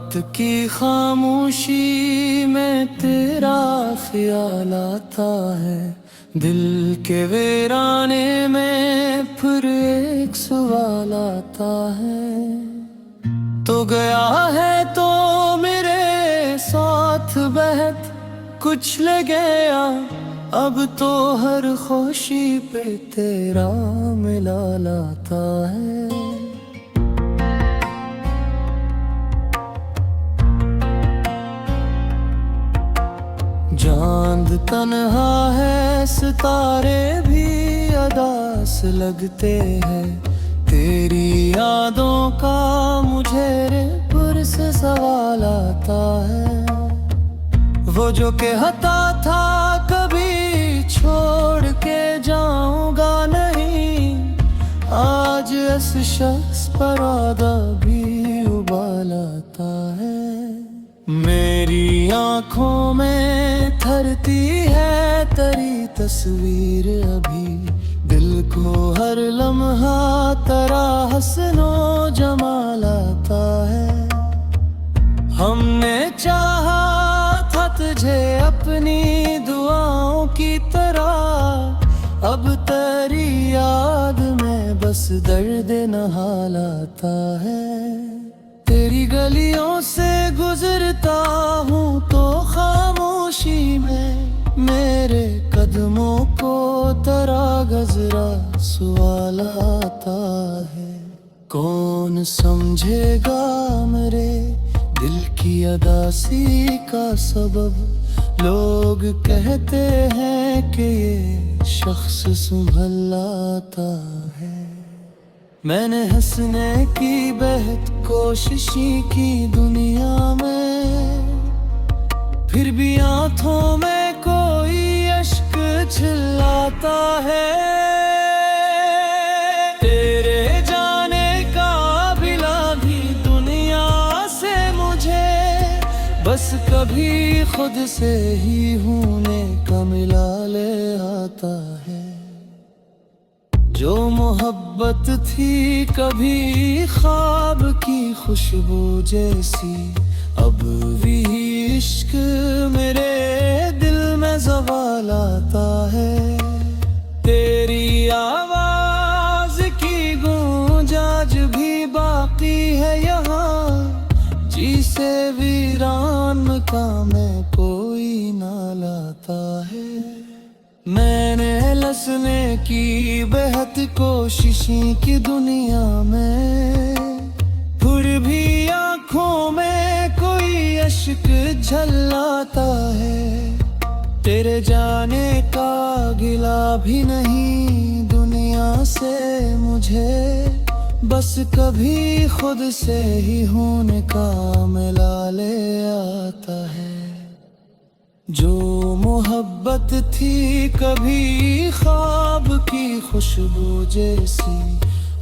रात की खामोशी में तेरा ख्याल आता है। दिल के वीराने में फिर एक सवाल आता है। तो गया है तो मेरे साथ बहत कुछ ले गया, अब तो हर खुशी पे तेरा मिला लाता है। चांद तन्हा है, सितारे भी अदास लगते हैं। तेरी यादों का मुझे पुरस सवाल आता है। वो जो कहता था कभी छोड़ के जाऊंगा नहीं, आज इस शख्स पर आदा भी उबाल आता है। मेरी आँखों में ठहरती है तेरी तस्वीर अभी, दिल को हर लम्हा तेरा हस्नो जमाल आता है। हमने चाहा था तुझे अपनी दुआओं की तरह, अब तेरी याद में बस दर्द नहाल आता है। तेरी गलियों से गुजरता हूँ तो खामोशी में मेरे कदमों को तेरा गजरा सवाल आता है। कौन समझेगा मेरे दिल की अदासी का सबब, लोग कहते हैं कि ये शख्स संभल आता है। मैंने हंसने की बेहद कोशिशें की दुनिया में, फिर भी आंखों में कोई अश्क छिलाता है। तेरे जाने का बिला भी दुनिया से मुझे बस कभी खुद से ही होने का मिला ले आता है। जो मोहब्बत थी कभी ख्वाब की खुशबू जैसी, अब भी इश्क मेरे दिल में ज़वाल आता है। तेरी आवाज़ की गूंज आज भी बाकी है यहाँ, जिसे वीरान मकाम में कोई ना लाता है। मैंने लसने की बेहद कोशिशें की दुनिया में, फिर भी आँखों में कोई अश्क झल्लाता है। तेरे जाने का गिला भी नहीं दुनिया से मुझे, बस कभी खुद से ही होने का मिला ले आता है। जो मोहब्बत थी कभी ख्वाब की खुशबू जैसी,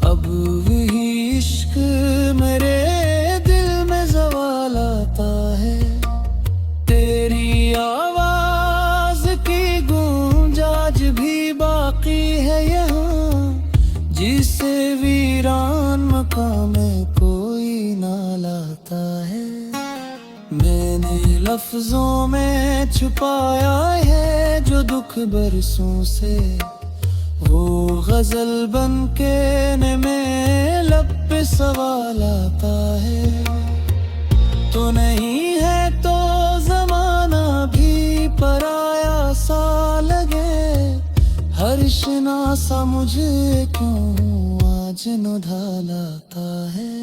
अब वही इश्क मेरे दिल में ज़वाल आता है। तेरी आवाज़ की गूंज आज भी बाकी है यहाँ, जिसे वीरान मकाम में कोई ना लाता है। मैंने लफ्जों में छुपाया है जो दुख बरसों से, वो गजल बन के में लब पे सवाल आता है। तो नहीं है तो जमाना भी पराया सा लगे, हर शनासा मुझे क्यों आज नुधाल आता है।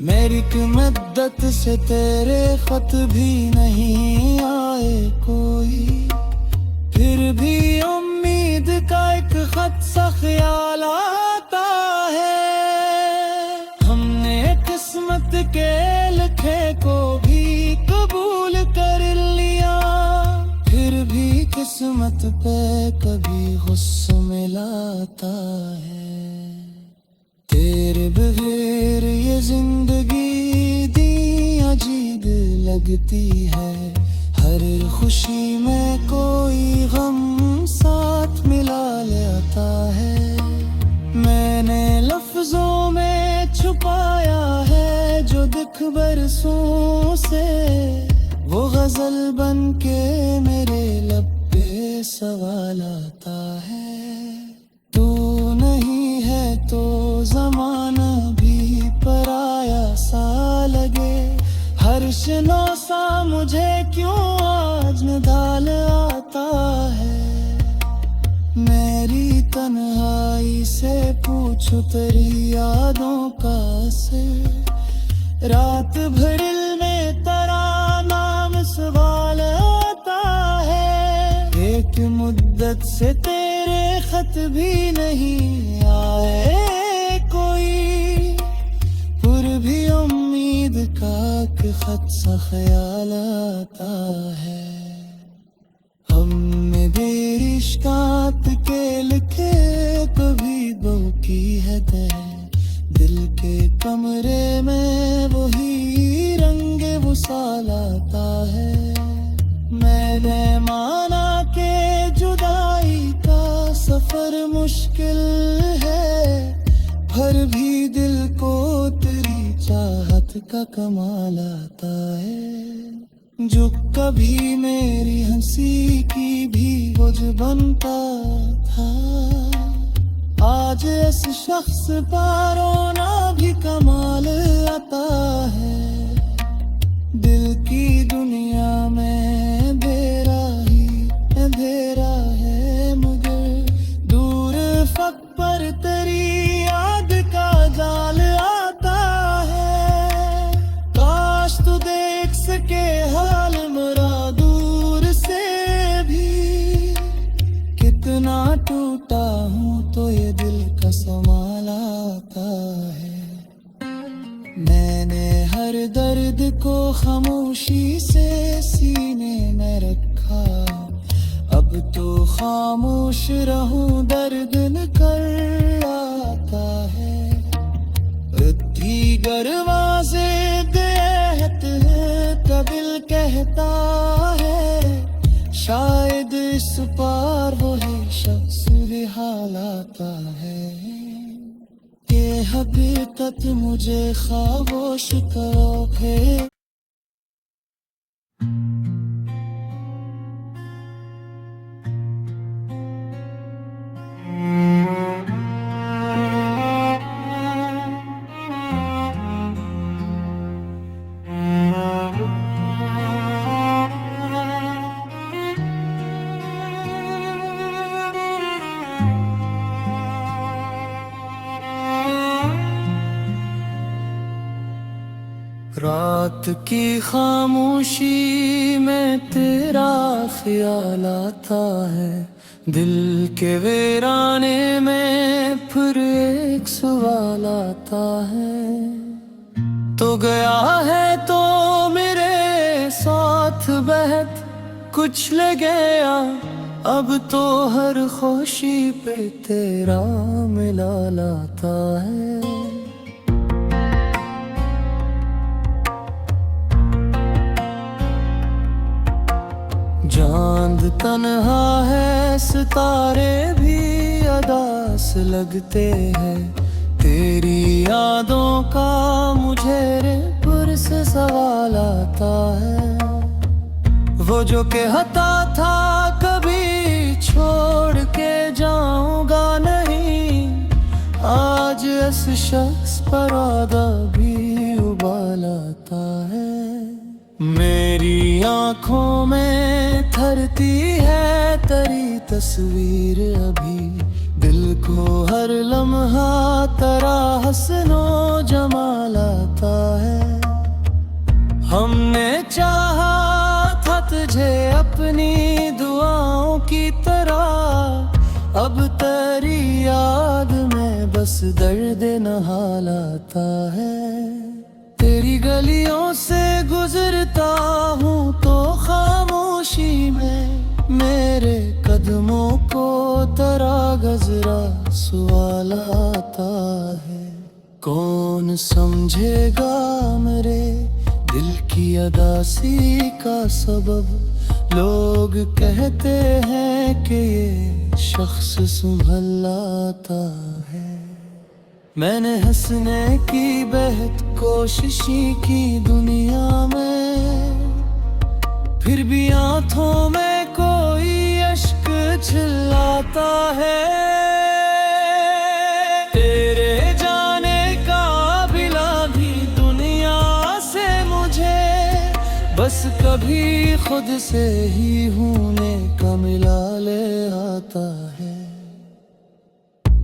मेरी मद्दत से तेरे खत भी नहीं आए कोई, फिर भी उम्मीद का एक खत सा ख्याल आता है। हमने किस्मत के लिखे को भी कबूल कर लिया, फिर भी किस्मत पे कभी गुस्सा मिलाता है। तेरे बगैर ये जिंदगी दी अजीब लगती है, हर खुशी में कोई गम साथ मिला लेता है। मैंने लफ्जों में छुपाया है जो दिख बरसों से वो गजल बन के मेरे लब पे सवाल आता है। तू नहीं है तो ज़माना भी पराया सा लगे। हर शनो सा मुझे क्यों आज निदाल आता है। मेरी तन्हाई से पूछो तेरी यादों का असर। रात भर दिल में तेरा नाम सवाल आता है। एक मुद्दत से तेरे खत भी नहीं आए कोई, पुर भी उम्मीद का कि खत सा ख्याल आता है। हमने बेरिश्कात के लिखे कभी दो की है तय। दिल के कमरे में वही रंग वसाल आता है। मैंने माना के जुदाई का सफर मुश्किल है, फिर भी दिल को तेरी चाहत का कमाल आता है। जो कभी मेरी हंसी की भी वजह बनता था, आज इस शख्स पर रोना भी कमाल आता है। दिल की दुनिया में अंधेरा है, मगर दूर फक पर तेरी याद का जाल आता है। काश तू देख सके हाल मेरा दूर से भी, कितना टूटा हूँ तो ये दिल का संभाल आता है। मैंने हर दर्द को खामोशी से सीने में रखा, अब तो खामोश रहूं दर्द निकल आता है। दरवाजे देहत है का दिल कहता है, शायद इस पार वो है शख्स भी हाल आता है। ये हकीकत मुझे खामोश करो है। रात की खामोशी में तेरा ख्याल आता है। दिल के वीराने में फिर एक सवाल आता है। तो गया है तो मेरे साथ बहत कुछ ले गया, अब तो हर खुशी पे तेरा मिलाल आता है। चांद तन्हा है, सितारे भी अदास लगते हैं। तेरी यादों का मुझे पुर से सवाल आता है। वो जो कहता था कभी छोड़ के जाऊंगा नहीं, आज इस शख्स पर वादा भी उबाल आता है। मेरी आँखों में थरती है तेरी तस्वीर अभी, दिल को हर लम्हा तेरा हस्नो जमाल आता है। हमने चाहा था तुझे अपनी दुआओं की तरह, अब तेरी याद में बस दर्द नहाल आता है। तेरी गलियों से गुजरता हूँ तो खामोशी में मेरे कदमों को तेरा गजरा सवाल आता है। कौन समझेगा मेरे दिल की अदासी का सबब, लोग कहते हैं कि ये शख्स संभल आता है। मैंने हंसने की बेहद कोशिश की दुनिया में, फिर भी आंखों में कोई अश्क छिलाता है। तेरे जाने का बिला भी दुनिया से मुझे बस कभी खुद से ही होने का मिला ले आता है।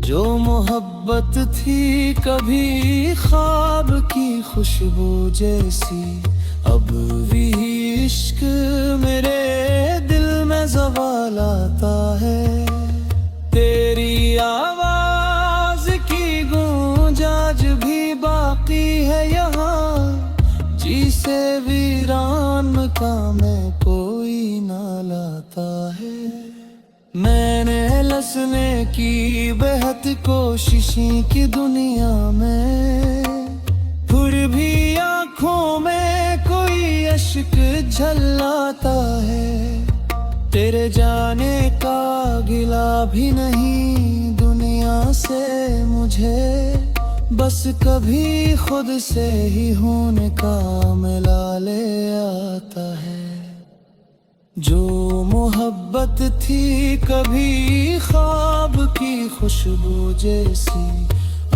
जो मोहब्बत थी कभी ख्वाब की खुशबू जैसी, अब भी इश्क मेरे दिल में ज़वाल आता है। तेरी आवाज की गूंज आज भी बाकी है यहाँ, जिसे वीरान मकाम में कोई ना लाता है। मैंने लसने की बेहद कोशिशें की दुनिया में, फिर भी आँखों में कोई अश्क झल्लाता है। तेरे जाने का गिला भी नहीं दुनिया से मुझे, बस कभी खुद से ही होने का मिला ले आता है। जो मोहब्बत थी कभी ख्वाब की खुशबू जैसी,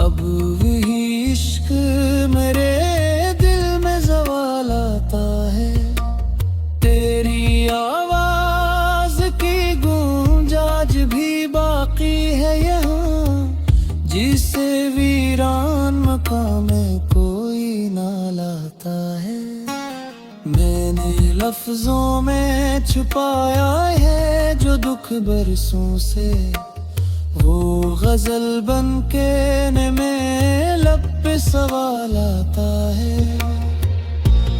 अब वही इश्क मेरे दिल में ज़वाल आता है। तेरी आवाज की गूंज आज भी बाकी है यहाँ, जिसे वीरान मकाम में कोई ना लाता है। मैंने लफ्जों में छुपाया है जो दुख बरसों से, वो गजल बन के न में लब पे सवाल आता है।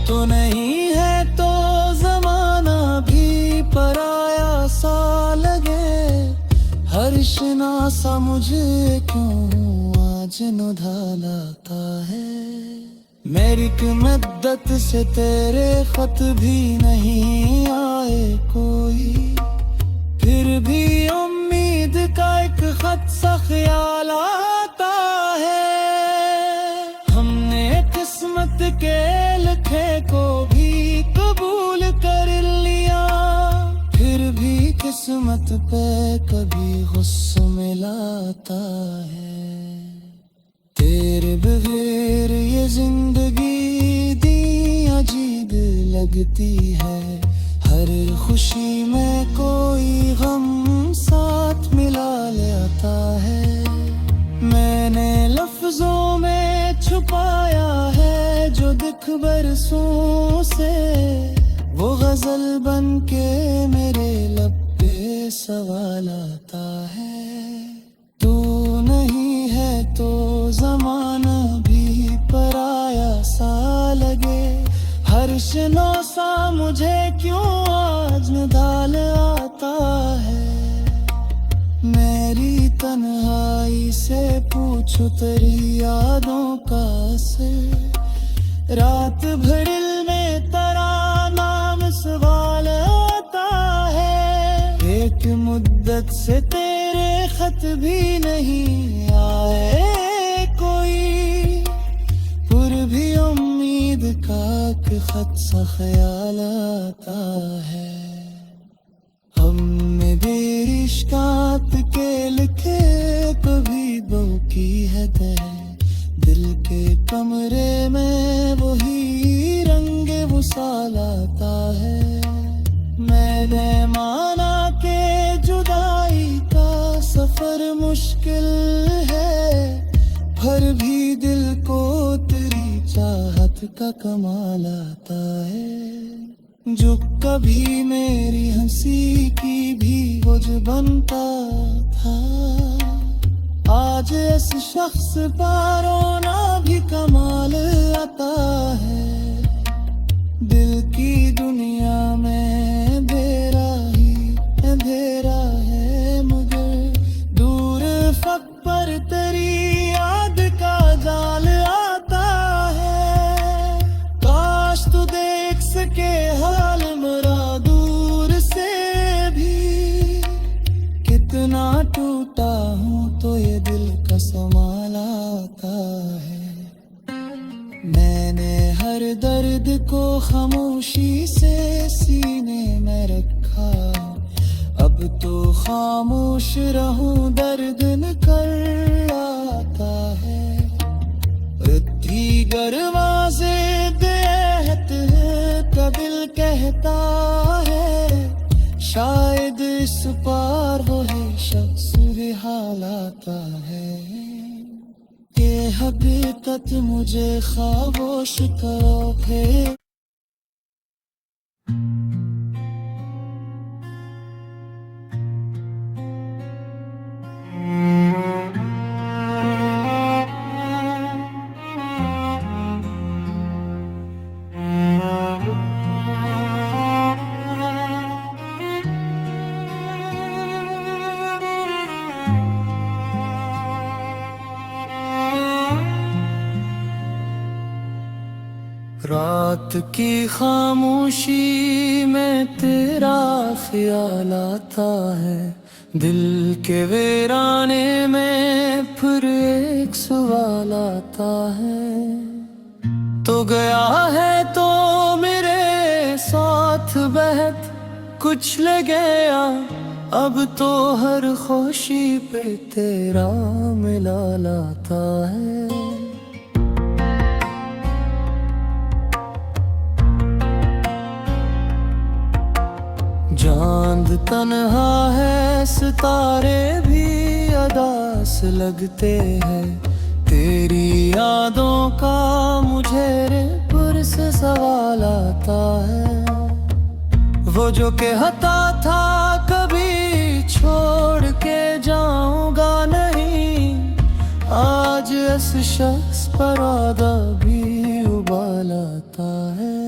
तो नहीं है तो जमाना भी पराया सा लगे, हर शनासा मुझे क्यों आज नुधा लाता है। मेरी मद्दत से तेरे खत भी नहीं आए कोई, फिर भी उम्मीद का एक खत सा ख्याल आता है। हमने किस्मत के लिखे को भी कबूल कर लिया, फिर भी किस्मत पे कभी गुस्सा मिलाता है। तेरे बगैर ये जिंदगी दी अजीब लगती है, हर खुशी में कोई गम साथ मिला ले आता है। मैंने लफ्जों में छुपाया है जो दुख बरसों से, वो गजल बन के मेरे लब पे सवाल आता है। तू नहीं है तो जमाना भी पराया सा लगे, हर शनो सा मुझे क्यों आज निधाल आता है। मेरी तन्हाई से पूछो तेरी यादों का असर, रात भर दिल में तेरा नाम सवाल आता है। एक मुद्दत से तेरे खत भी नहीं आए कोई, फिर भी उम्मीद का कि खत सा ख्याल आता है। हमने बेरिश्कात के लिखे कभी दो की है दिल के कमरे में वही रंग वसाल आता है। मैंने माना के जुदाई का सफर मुश्किल है, फिर भी दिल को तेरी चाहत का कमाल आता है। जो कभी मेरी हंसी की भी वजह बनता था, आज इस शख्स पर रोना भी कमाल आता है। दिल की दुनिया में अंधेरा ही अंधेरा है, मगर दूर फक पर तेरी याद का जाल आता है। काश तू देख सके हाल मेरा दूर से भी, कितना टूटा हूँ तो ये दिल का संभाल आता दर्द को खामोशी से सीने में रखा, अब तो खामोश रहूं दर्द निकल आता है। रद्दी दरवाजे देहत का दिल कहता है, शायद इस पार वो है शख्स हाल आता है। ये हकीकत मुझे खामोश करो है। रात की खामोशी में तेरा ख्याल आता है, दिल के वीराने में फिर एक सवाल आता है। तो गया है तो मेरे साथ बहत कुछ ले गया, अब तो हर खुशी पे तेरा मिलाल आता है। चांद तन्हा है, सितारे भी अदास लगते हैं, तेरी यादों का मुझे पुर से सवाल आता है। वो जो कहता था कभी छोड़ के जाऊंगा नहीं, आज इस शख्स पर आदा भी उबाल आता है।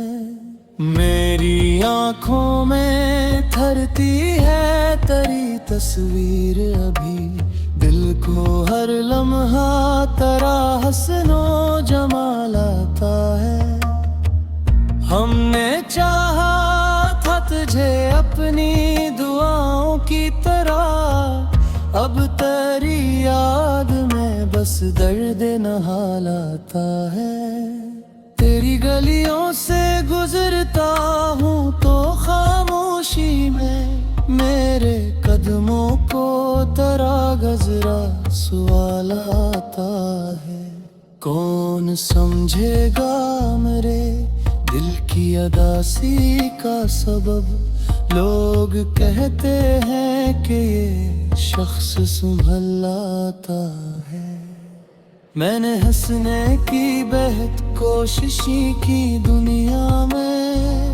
मेरी आँखों में ठहरती है तेरी तस्वीर अभी, दिल को हर लम्हा तेरा हस्नो जमाल आता है। हमने चाहा था तुझे अपनी दुआओं की तरह, अब तेरी याद में बस दर्द नहाल आता है। तेरी गलियों से गुजरता हूँ तो खामोशी में मेरे कदमों को तेरा गजरा सवाल आता है। कौन समझेगा मेरे दिल की अदासी का सबब, लोग कहते हैं कि ये शख्स संभल आता है। मैंने हंसने की बेहद कोशिश की दुनिया में,